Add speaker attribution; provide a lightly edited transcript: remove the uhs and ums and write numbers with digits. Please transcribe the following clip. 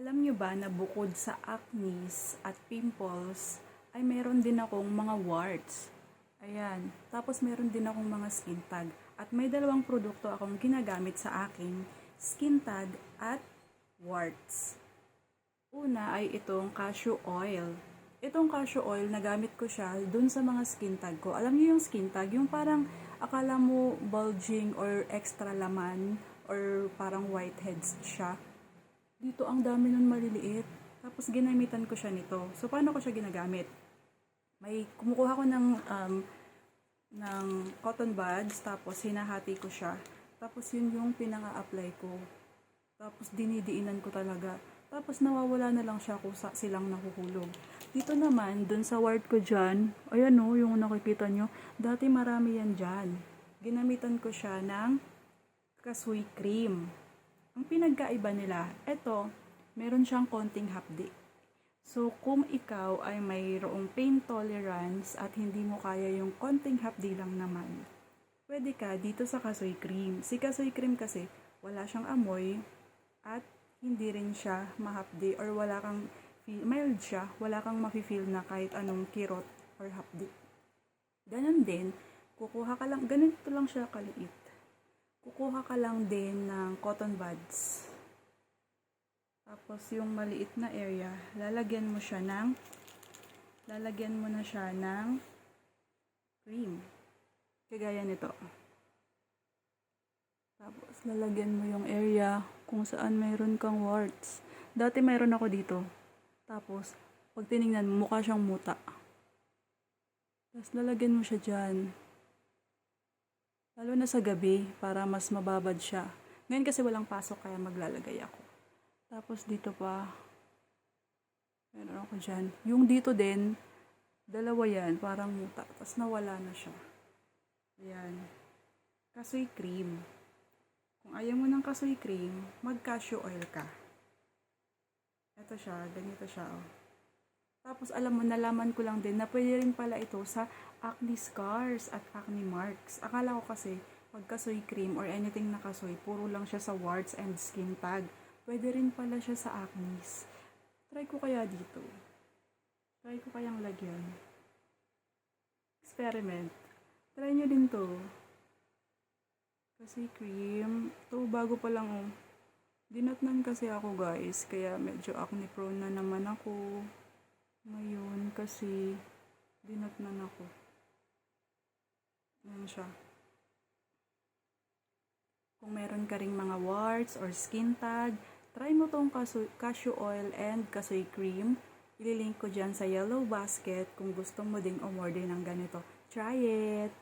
Speaker 1: Alam niyo ba na bukod sa acnes at pimples, ay meron din akong mga warts. Ayan. Tapos meron din akong mga skin tag. At may dalawang produkto akong ginagamit sa aking skin tag at warts. Una ay itong cashew oil. Itong cashew oil, nagamit ko siya dun sa mga skin tag ko. Alam niyo yung skin tag, yung parang akala mo bulging or extra laman or parang whiteheads siya. Dito ang dami nun maliliit. Tapos ginamitan ko siya nito. So paano ko siya ginagamit? May kumukuha ko ng cotton buds, tapos hinahati ko siya. Tapos yun yung pinanga-apply ko. Tapos dinidiinan ko talaga. Tapos nawawala na lang siya kung silang nahuhulog. Dito naman, dun sa wart ko dyan, ayan o, yung nakikita nyo, dati marami yan dyan. Ginamitan ko siya ng kasoy cream. Ang pinagkaiba nila, eto, meron siyang konting hapdi. So, kung ikaw ay mayroong pain tolerance at hindi mo kaya yung konting hapdi lang naman, pwede ka dito sa kasoy cream. Si kasoy cream kasi, wala siyang amoy at hindi rin siya mahapdi or wala kang mild siya, wala kang mafe-feel na kahit anong kirot or hapdi. Ganon din, kukuha ka lang, ganito lang siya kaliit. Kukuha ka lang din ng cotton buds. Tapos yung maliit na area, lalagyan mo na siya ng cream. Kagaya nito. Tapos lalagyan mo yung area kung saan mayroon kang warts. Dati mayroon ako dito. Tapos pag tinignan mo, mukha siyang muta. Tapos lalagyan mo siya dyan. Lalo na sa gabi, para mas mababad siya. Ngayon kasi walang pasok, kaya maglalagay ako. Tapos dito pa, meron ako dyan. Yung dito din, dalawa yan, parang muta. Tapos nawala na siya. Ayan. Kasoy cream. Kung ayaw mo ng kasoy cream, mag-cashew oil ka. Ito siya, ganito siya. Oh. Tapos alam mo, nalaman ko lang din na pwede rin pala ito sa acne scars at acne marks. Akala ko kasi, pag kasoy cream or anything na kasoy, puro lang siya sa warts and skin tag. Pwede rin pala siya sa acne. Try ko kaya dito. Try ko kayang lagyan. Experiment. Try nyo din to. Kasoy cream. Ito, bago pa lang oh. Dinatnan kasi ako guys, kaya medyo acne prone na naman ako. Ngayon, kasi dinatnan ako. Yan siya. Kung meron ka ring mga warts or skin tag, try mo tong cashew oil and kasoy cream. Ililink ko dyan sa yellow basket kung gusto mo ding umorder ng ganito. Try it!